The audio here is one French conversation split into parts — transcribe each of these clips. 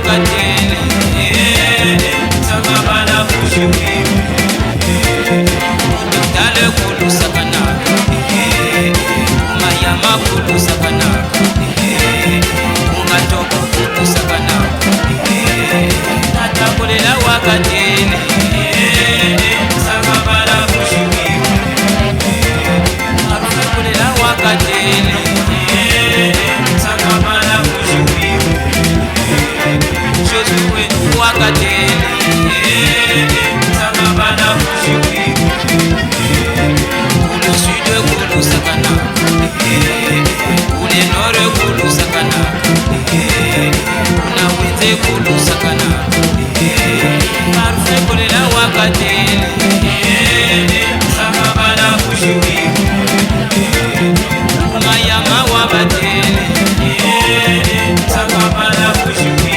wakatele Sakabala kushuki Dale kulu sakanaka Mayama kulu sakanaka Ungatoko kulu sakanaka Natakulela wakatele Sakabala kushuki Natakulela wakatele Sakabala kushuki Josué wakatele Sakabala kushuki Kulu sud kulu sakanaka Kule nord kulu sakanaka Kuna wete kulu sakanaka Parfait kulela wakatele Sakabala kushuki Mayama wabatele Sakabala kushuki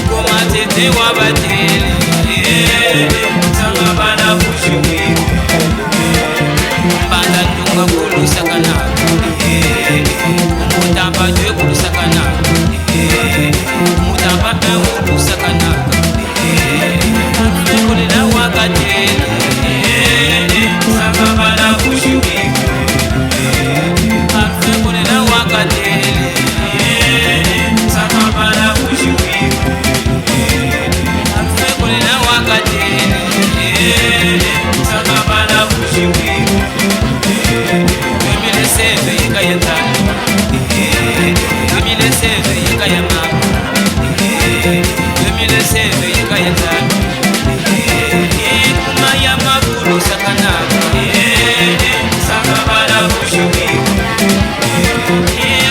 Komatete wabatele Sakabala kushuki Mbanda ndunga kulu sakanaka Mutamba jwe kulu sakanaka Mutamba kulu sakanaka Kulela wakatele Sakabala kushuki Kulela wakatele Sakabala kushuki Kulela wakatele Sakabala kushuki 2007 yikayentana 2007 yikayamama 2007 yikayentana Mayama kulu sakanaka Sakabala kushuki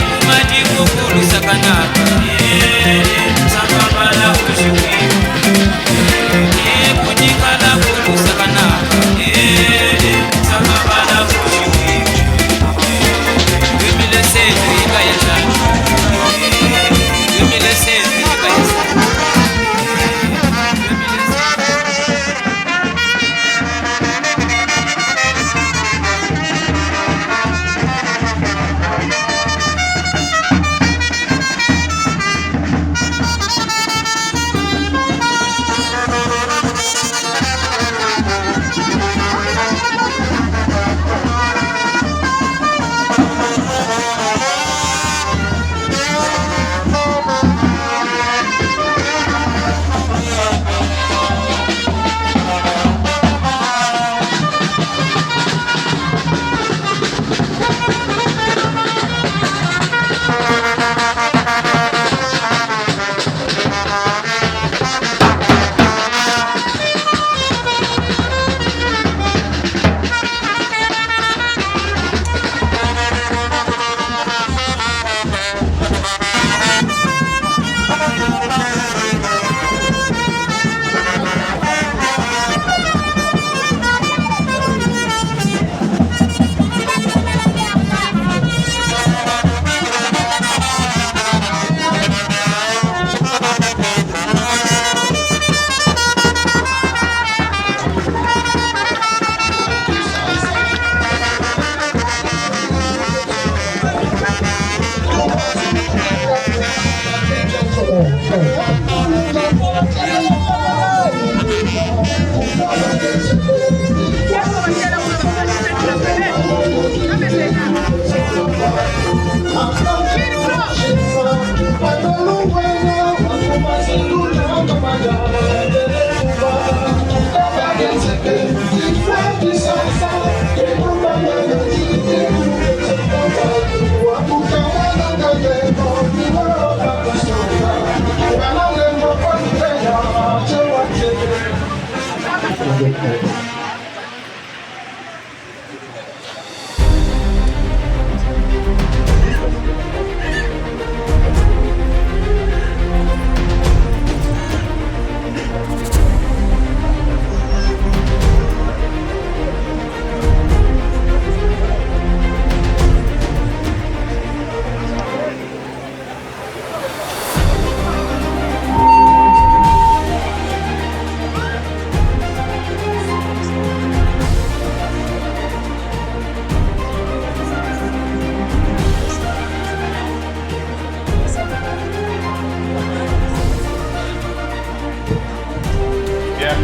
Kumadiku kulu sakanaka Sakabala kushuki Kujikala kulu sakanaka Sakabala kushuki 2016 yikayentana 2016 yikayentana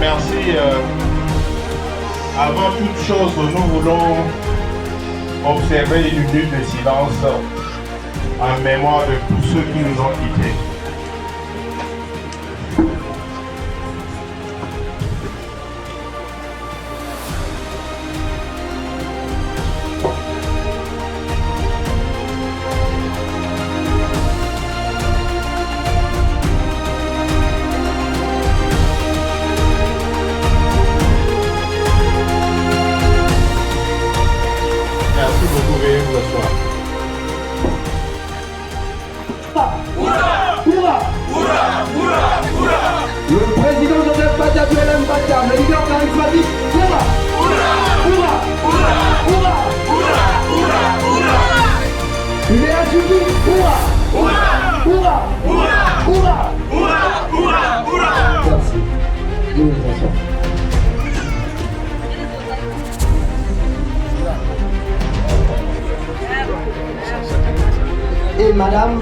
Merci. Avant toute chose, nous voulons observer une minute de silence en mémoire de tous ceux qui nous ont quittés. Merci beaucoup, veuillez vous asseoir. Le président Joseph Badiabel Mbata, le leader charismatique, Oura! Oura! Oura! Oura! Oura! Oura! Oura! Il est assubi, Oura! Oura! Oura! Oura! Oura! Oura! Oura! Merci. Je vous remercie. Et mesdames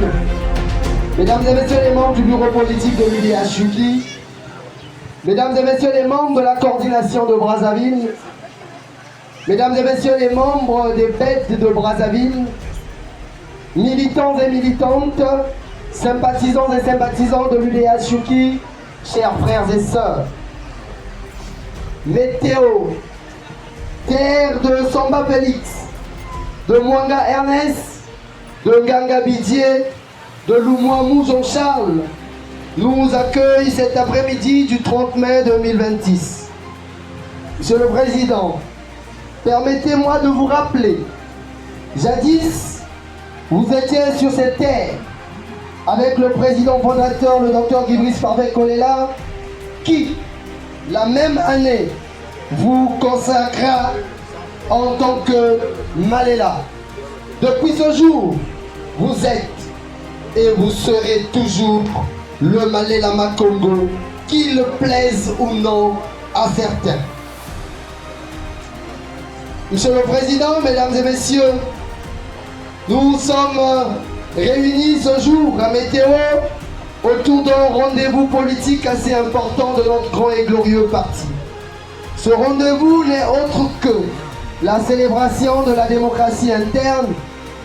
et messieurs les membres du bureau politique de l'UDH-UQI, mesdames et messieurs les membres de la coordination de Brazzaville, mesdames et messieurs les membres des bêtes de Brazzaville, militants et militantes, sympathisants et sympathisants de l'UDH-UQI, chers frères et sœurs, Météo, terre de Samba Félix, de Mwanga Ernest, de Nganga Bidier, de Loumouamou Jean-Charles, nous accueille cet après-midi du 30 mai 2026. Monsieur le Président, permettez-moi de vous rappeler, jadis, vous étiez sur cette terre avec le président fondateur, le docteur Guibris Farvet Kolela, qui, la même année, vous consacra en tant que Malela. Depuis ce jour, vous êtes et vous serez toujours le Malela Makongo, qu'il plaise ou non à certains. Monsieur le Président, Mesdames et Messieurs, nous sommes réunis ce jour à Météo autour d'un rendez-vous politique assez important de notre grand et glorieux parti. Ce rendez-vous n'est autre que la célébration de la démocratie interne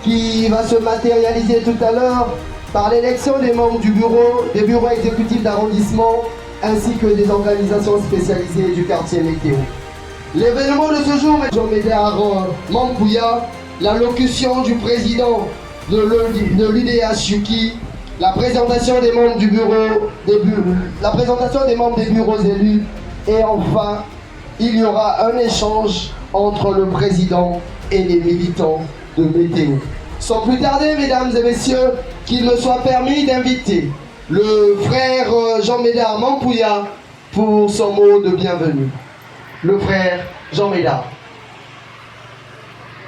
qui va se matérialiser tout à l'heure par l'élection des membres du bureau, des bureaux exécutifs d'arrondissement ainsi que des organisations spécialisées du quartier Météo. L'événement de ce jour est Jean-Médard Mampouya, l'allocution du président de l'UDH-UQI, la présentation des membres du bureau, la présentation des membres des bureaux élus et enfin, il y aura un échange entre le président et les militants de Météo. Sans plus tarder, mesdames et messieurs, qu'il me soit permis d'inviter le frère Jean-Médard Mampouya pour son mot de bienvenue. Le frère Jean-Médard.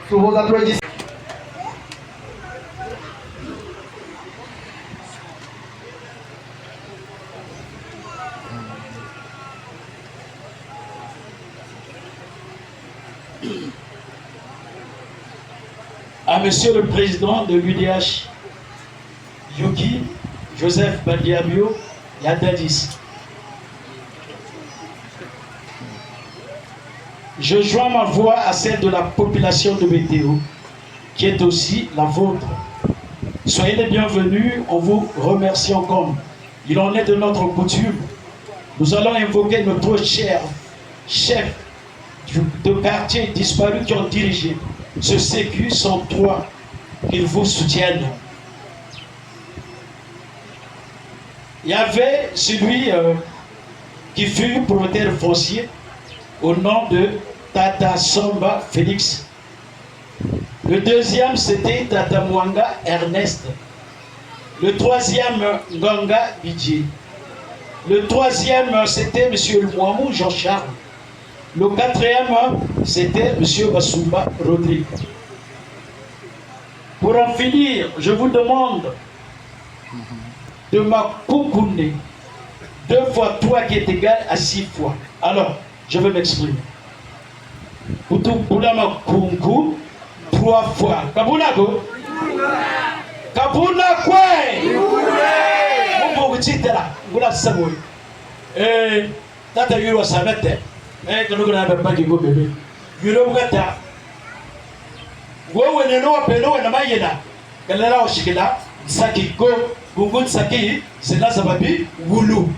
Sous vos applaudissements. À Monsieur le Président de l'UDH UQI, Joseph Badiabel Yadadis. Je joins ma voix à celle de la population de Météo, qui est aussi la vôtre. Soyez les bienvenus, on vous remercie comme il en est de notre coutume. Nous allons invoquer notre cher chef de quartier disparu qui ont dirigé ce sécu sans toi, qu'ils vous soutiennent. Il y avait celui qui fut propriétaire foncier au nom de Tata Samba Félix. Le deuxième, c'était Tata Mwanga Ernest. Le troisième, Nganga Bidji. Le troisième, c'était M. Loumouamou Jean-Charles. Le quatrième, c'était M. Basumba Rodrigue. Pour en finir, je vous demande de m'accompagner 2 fois 3 qui est égal à 6 fois. Alors, je vais m'exprimer. Kutubula kungu 3 fois. Kabuna go? Kabuna kwe! Mumbo kuchitela. Ngula samoy. tata yuro samete kanu na ba bagi go bebe yuro bugata wo wene no pelo wena mayena kalala oshikila saki go gungun saki sina sababi wulu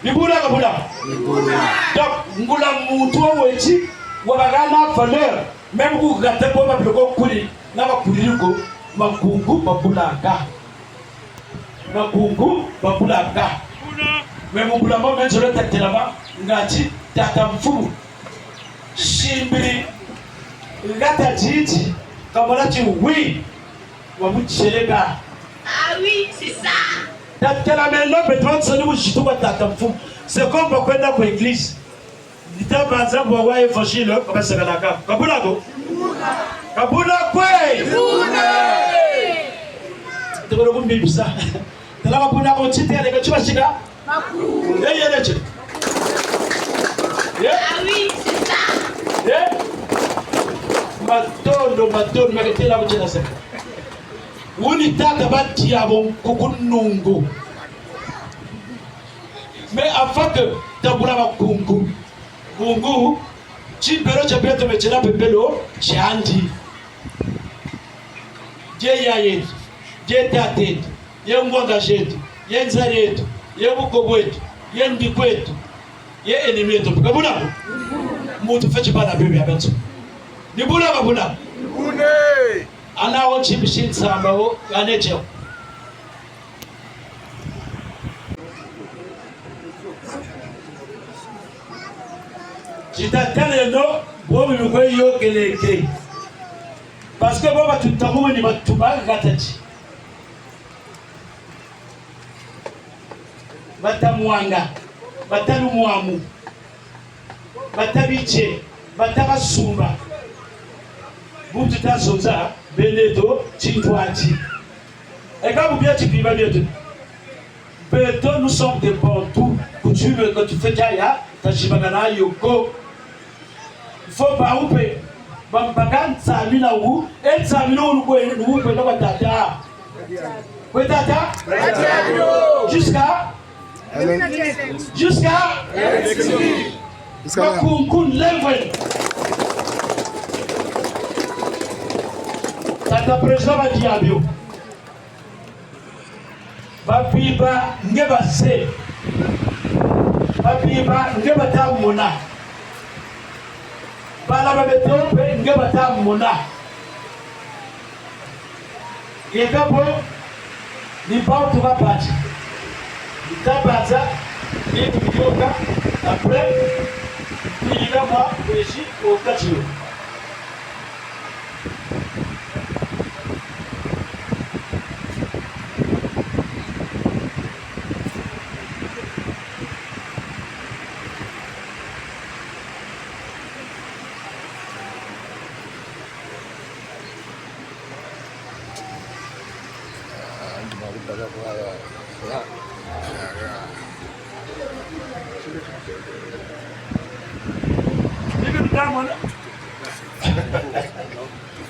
libula kabula donc ngula mutu wechi wabagana valeur même ku gata ko ba ko kuli na ba kuli ko makungu babulaka même bula mo men jolo tatelama ngati tata mfumu shimbiri ngata jiji kamala ti oui wa muchelega Ah oui, c'est ça. tatela meno beton sonu mujitu wa tata mfumu c'est comme kwenda kwa église nita banza bo wa évangile comme ça kalaka kabula ko kabula kwe tokoro kumbi bisa tala kabula ko chitere ko chibashika makuru yeyereche Ah oui, c'est ça. matondo maketela ko chena seka wuni tata bati abo kukunungu mais avant que tabula makungu kungu chimbero cha beto mechela pepelo chandi je yayetu je tatetu ye ngwanga shetu ye nzari yetu ye bukobo yetu ye ndiko yetu ye enemi yetu kabula mutu fechi bana bebe abenzo nibula kabula Bune! anawo chimishin sambawo aneche chitatale no bomi mkwe yo keleke parce que baba tutamuwe ni batuma gatati batamuanga batalumwamu batabiche batabasumba butu tasonza beneto chintwachi et quand vous bien tu piva bien beto nous sommes des bantous coutume quand tu fais kaya tachibagana yoko il faut pas ouper bambagan samina wu et samina wu ko wu ko tata ko tata jusqu'à kun level tata président va diabio bapiba ngeba se bapiba ngeba tamona bala babetombe ngeba tamona yekapo ni bautu bapati tabaza et Yoka après il y a moi ici au Catio.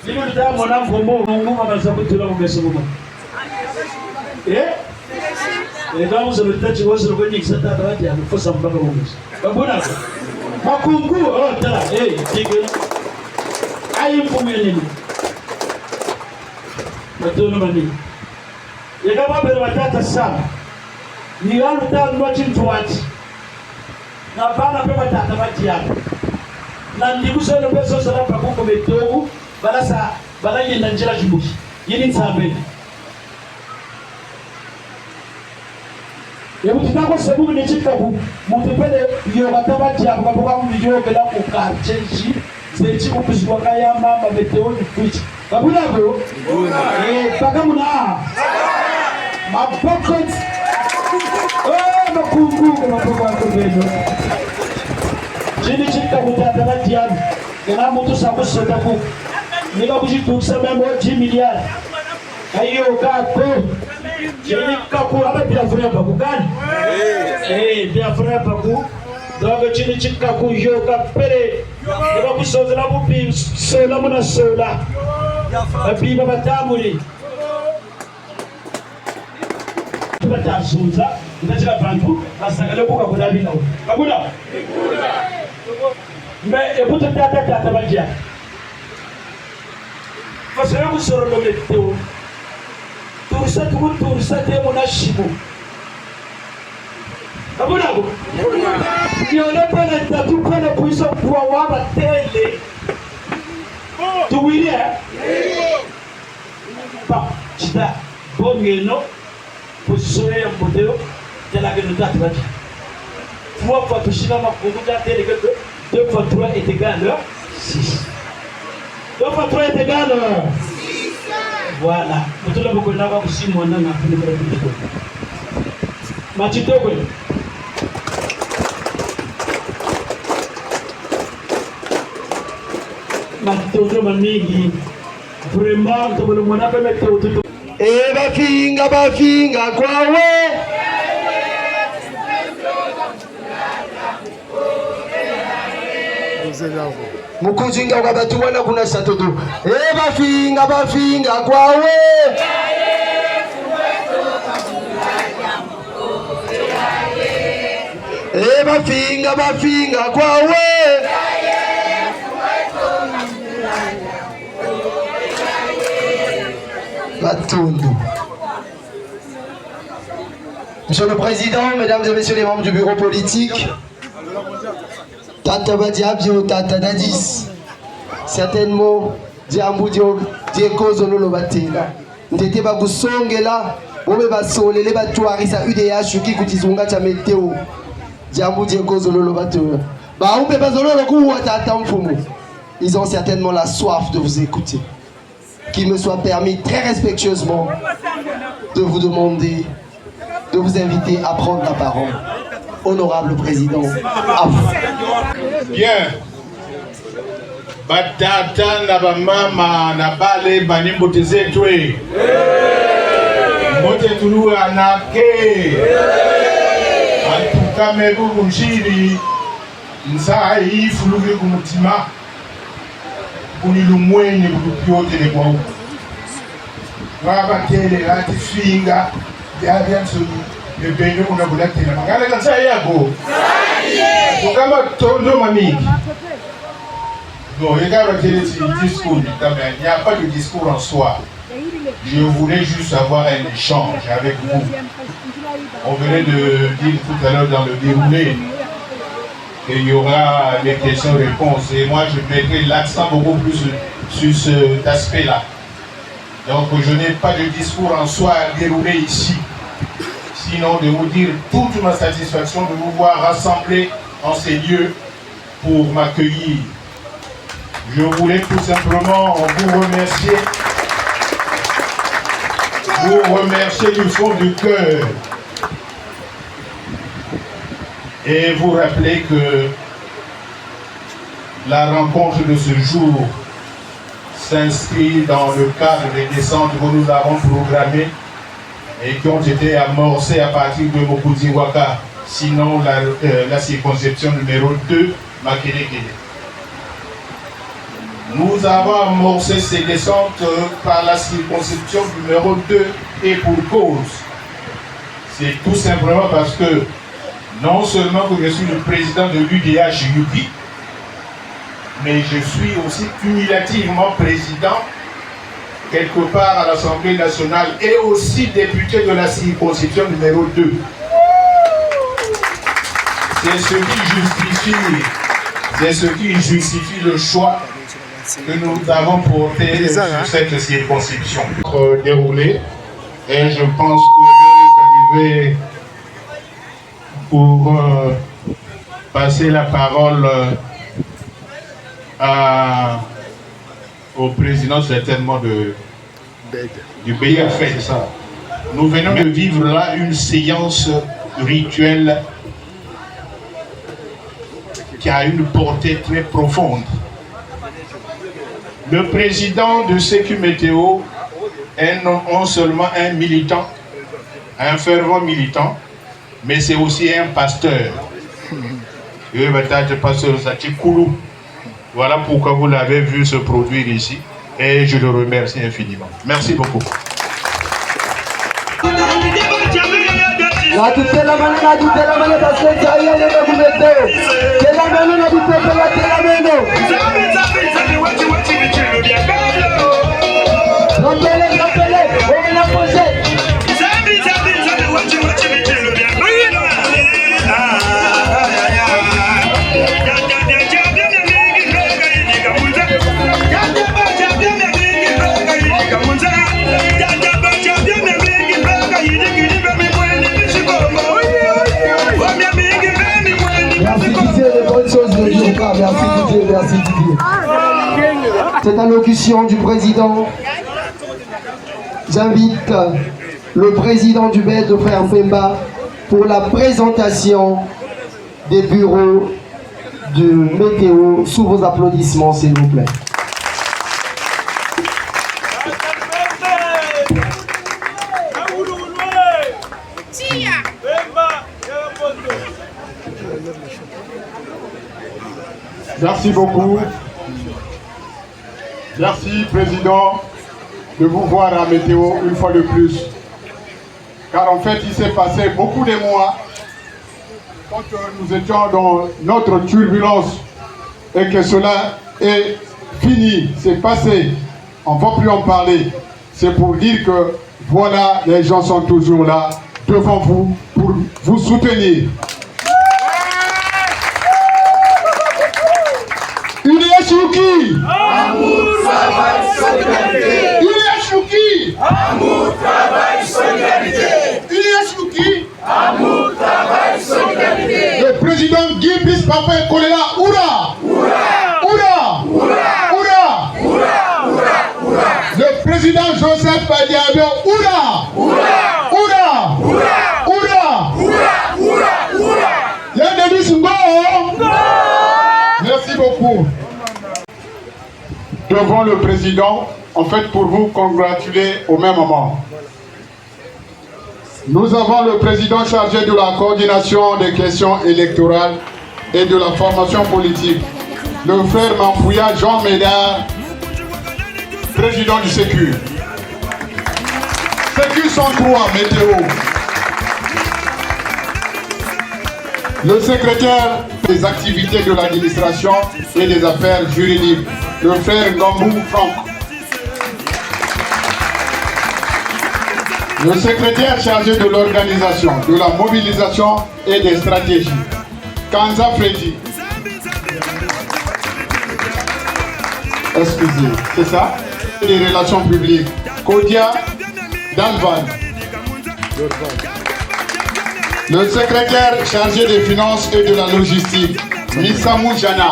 Limu da mona ngomo ngomo abazabutira mu mesumo. Ega muzo bitachi wose rugoni gisata abati amufosa mpaka mu mesu. Babona ko. Makungu ota tige. Ayi fumene. Matono mani. Ega babere batata sana. Ni wanu ta ngochi mtuati. Na bana pe batata bati yako. Na ndibuso no peso sana pakuko betogu. Balasa balaye na njira jibuki yini nsambe yebu tutako sebu ni chikabu mutepele yo batabati abo babuka mu yo bela ko karchenji zechi kupishwa kaya mama beteo ni twitch kabula bro paka muna mapokot makungu kama poko beno chini chikabu tatabati yani kana mutu sabu sotaku nika kujitukisa membo 10 milliards ayo kako jeni kako aba bien frère baku kan bien frère baku donc chini chikaku yo kapere nika kusoza na bupi sola muna sola api baba tamuri tubatazuza ndakira bantu basanga lokuka kudabina kabula mais écoute tata badia parce que vous serez le météo tout ça est mon achimo kabula il y en a pas de tout près de puissance pour avoir la télé tu veux dire pas chita bongeno position ya modelo de la gueule de 3 fois tushina makungu ya télé que 2 fois 3 est égal à 6 2 fois 3 est égal à 6 voilà mtoto boko na kwa kusimu na ngapeni kwa kitu machito kweli matoto mingi vraiment comme le mona peut mettre autour bafinga kwawe mukujinga kwa batu wana kuna satoto bafinga kwawe bafinga kwawe Batundu. Monsieur le Président, Mesdames et Messieurs les membres du bureau politique, Tata Badiabio, Tata Dadis, certainement, Diambu Dieko Zololo Batela. Ndete Bagusongela, Bobe Basole, les Batouaris à UDH, qui Koutizunga Chameteo, Diambu Dieko Zololo Batela. Baoube Bazolo Kou Tata Mfumu. Ils ont certainement la soif de vous écouter. Qu'il me soit permis très respectueusement de vous demander, de vous inviter à prendre la parole. Honorable Président, à vous. Bien. Batata na bamama na bale banimbote zetwe. Mote tulu anake. Antuka mebu kumshiri. Nzai fuluge kumutima. Unilumwenye kutupiote le kwa huku waba tele lati finga ya nsuni lebendo kuna bulatela magana kansa yako kama tondo mamiki bon regarde tele discours il n'y a pas de discours en soi. Je voulais juste avoir un échange avec vous. On venait de dire tout à l'heure dans le déroulé qu'il y aura des questions-réponses. Et moi, je mettrai l'accent beaucoup plus sur cet aspect-là. Donc, je n'ai pas de discours en soi à dérouler ici. Sinon, de vous dire toute ma satisfaction de vous voir rassemblés en ces lieux pour m'accueillir. Je voulais tout simplement vous remercier du fond du cœur. Et vous rappeler que la rencontre de ce jour s'inscrit dans le cadre des descentes que nous avons programmées et qui ont été amorcées à partir de Mokuziwaka, sinon la circonscription numéro 2, Makelekele. Nous avons amorcé ces descentes par la circonscription numéro 2 et pour cause. C'est tout simplement parce que non seulement que je suis le président de l'UDH Yupi, mais je suis aussi cumulativement président quelque part à l'Assemblée nationale et aussi député de la circonscription numéro 2. C'est ce qui justifie le choix que nous avons porté sur cette circonscription. Déroulé, et je pense que je vais arriver pour passer la parole au président certainement du pays à faire ça. Nous venons de vivre là une séance rituelle qui a une portée très profonde. Le président de Sécu Météo est non seulement un militant, un fervent militant, mais c'est aussi un pasteur. Voilà pourquoi vous l'avez vu se produire ici et je le remercie infiniment. Merci beaucoup. natutela mane basenta yale bakumete tela mane natutela tela mane rappelez on a posé Merci Didier. Cette allocution du président, j'invite le président du BED de Frère Pemba pour la présentation des bureaux de météo. Sous vos applaudissements, s'il vous plaît. Merci beaucoup. Merci, Président, de vous voir à Météo une fois de plus. Car en fait, il s'est passé beaucoup de mois quand nous étions dans notre turbulence et que cela est fini, c'est passé. On ne va plus en parler. C'est pour dire que voilà, les gens sont toujours là devant vous pour vous soutenir. Uliashuki Amour, travail, solidarité. Uliashuki Amour, travail, solidarité. Uliashuki Amour, travail, solidarité. Le président Guy Brice Papa Kolela, Oura Oura Oura Oura Oura Oura. Le président Joseph Badiabio, Oura Oura Oura Oura Oura Oura Oura. Yandelis Ngo. Merci beaucoup. Devant le président, en fait, pour vous congratuler au même moment. Nous avons le président chargé de la coordination des questions électorales et de la formation politique, le frère Mampouya Jean Médard, président du Sécu. Sécu 103, météo. Le secrétaire des activités de l'administration et des affaires juridiques, le frère Ngambou Franck. Le secrétaire chargé de l'organisation, de la mobilisation et des stratégies, Kanza Freddy. Excusez, c'est ça? Les relations publiques, Kodia Dalvan. Le secrétaire chargé des finances et de la logistique, Missamou Jana.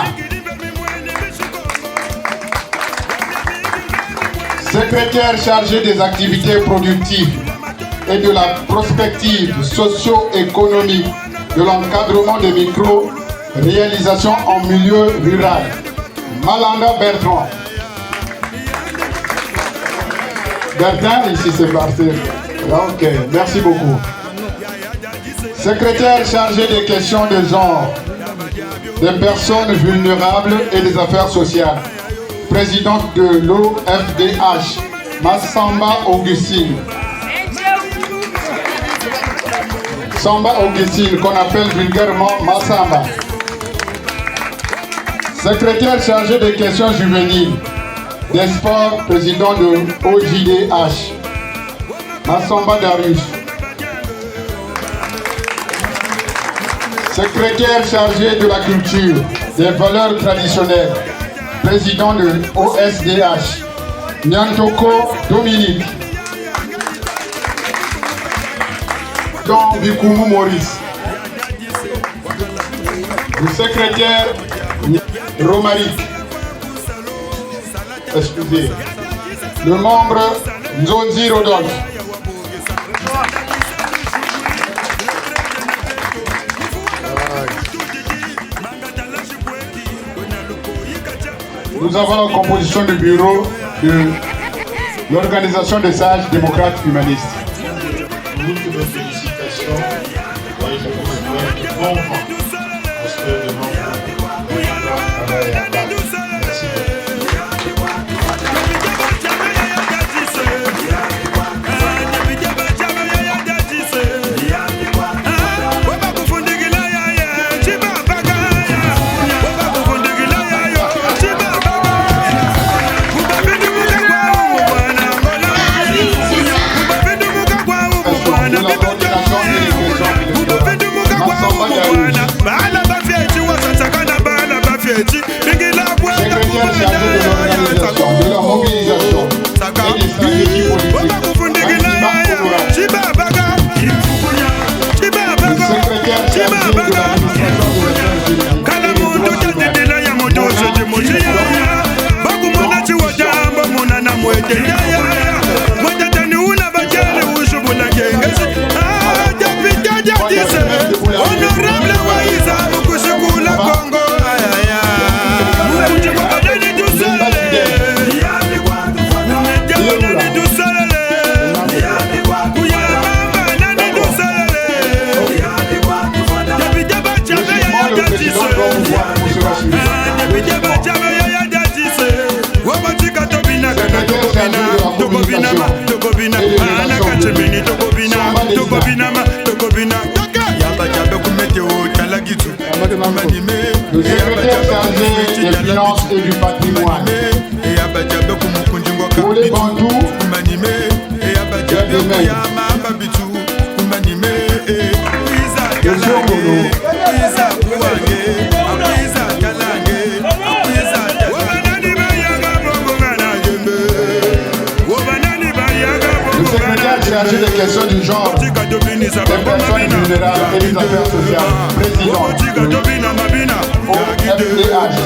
Secrétaire chargé des activités productives et de la prospective socio-économique, de l'encadrement des micro-réalisations en milieu rural, Malanda Bertrand. Bertrand, ici c'est parti. Ok, merci beaucoup. Secrétaire chargé des questions de genre, des personnes vulnérables et des affaires sociales. Présidente de l'OFDH, Massamba Augustine. Samba Augustine, qu'on appelle vulgairement Massamba. Secrétaire chargé des questions juvéniles, des sports, président de OJDH, Massamba Darius. Secrétaire chargé de la culture, des valeurs traditionnelles, président de OSDH, Nyantoko Dominique. Don Bikoumou Maurice. Le secrétaire Romaric. Excusez. Le membre Nzonzi Rodolphe. Nous avons la composition du bureau de l'Organisation des sages démocrates humanistes. Toutes nos félicitations et je vous souhaite bon vent parce que demain on travaille à bas. Merci beaucoup. Le secrétaire chargé des finances et du patrimoine. Pour les Bantous, le secrétaire chargé des questions du genre, des personnes vulnérables et des affaires sociales, président OFDH.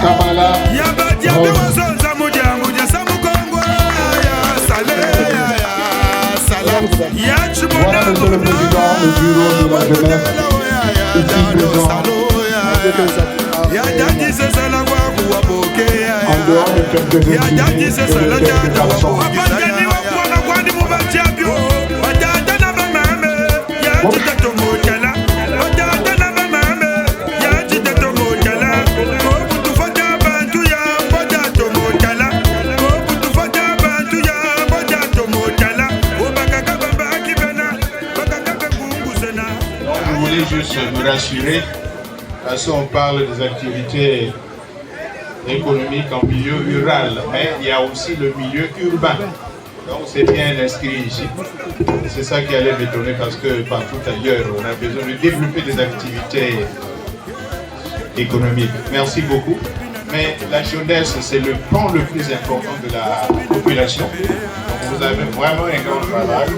Kabala, voilà monsieur le président du bureau de la jeunesse, ici présent. En dehors de quelques activités de garçons. Je voulais juste me rassurer, parce qu'on parle des activités économiques en milieu rural, mais il y a aussi le milieu urbain. Donc c'est bien inscrit ici. C'est ça qui allait m'étonner parce que partout ailleurs, on a besoin de développer des activités économiques. Merci beaucoup. Mais la jeunesse, c'est le pan le plus important de la population. Donc vous avez vraiment un grand travail.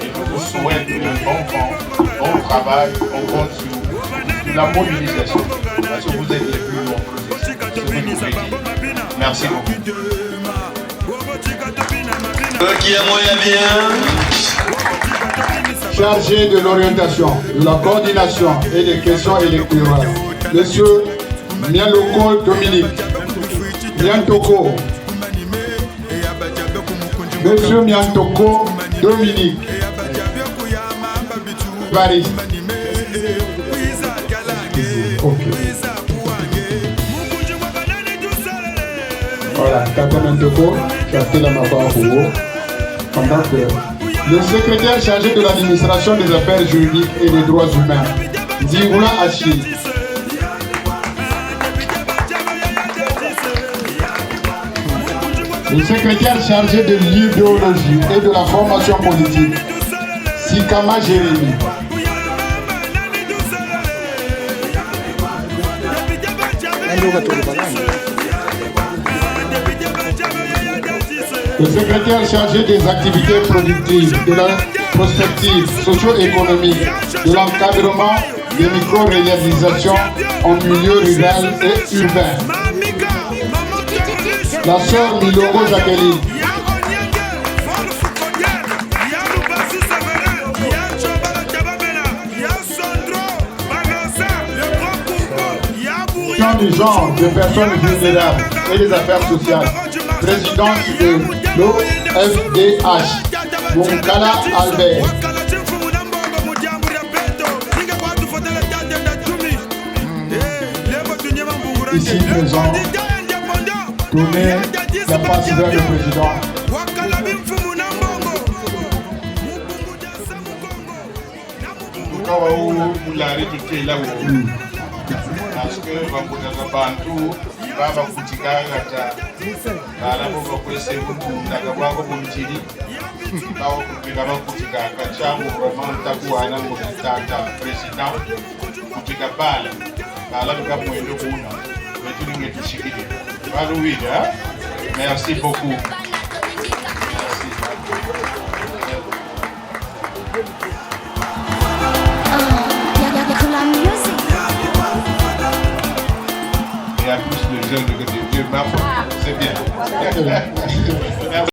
Et je vous souhaite un bon travail. On compte sur la mobilisation. Parce que vous êtes les plus nombreux. Merci beaucoup. Qui est moyen bien. Chargé de l'orientation, de la coordination et des questions électorales, Monsieur Mialoko Dominique, Miantoko, Monsieur Miantoko Dominique, Paris. Okay. Voilà, Kata Miantoko, Kata Lamapa pendant que le secrétaire chargé de l'administration des affaires juridiques et des droits humains, Zirula Achille. Le secrétaire chargé de l'idéologie et de la formation politique, Sikama Jérémy. Le secrétaire chargé des activités productives, de la prospective socio-économique, de l'encadrement des micro-réalisations en milieu rural et urbain. La sœur Miloro Jacqueline. Du genre de personnes vulnérables et des affaires sociales, présidente de l'OFDH, Moukala Albert. Ici présent, tournez la passe vers le président. Parce que bakutaka bantu babakutikakata balabo bakwese mukundaka bwako mumchiri bakupika bakutikaka changu romantakuwana mutata president kutika bala balabika mwendo kuna wetulinge tushikile baluwida. Merci beaucoup. Merci. Il y a plus de jeunes que de vieux, mais c'est bien.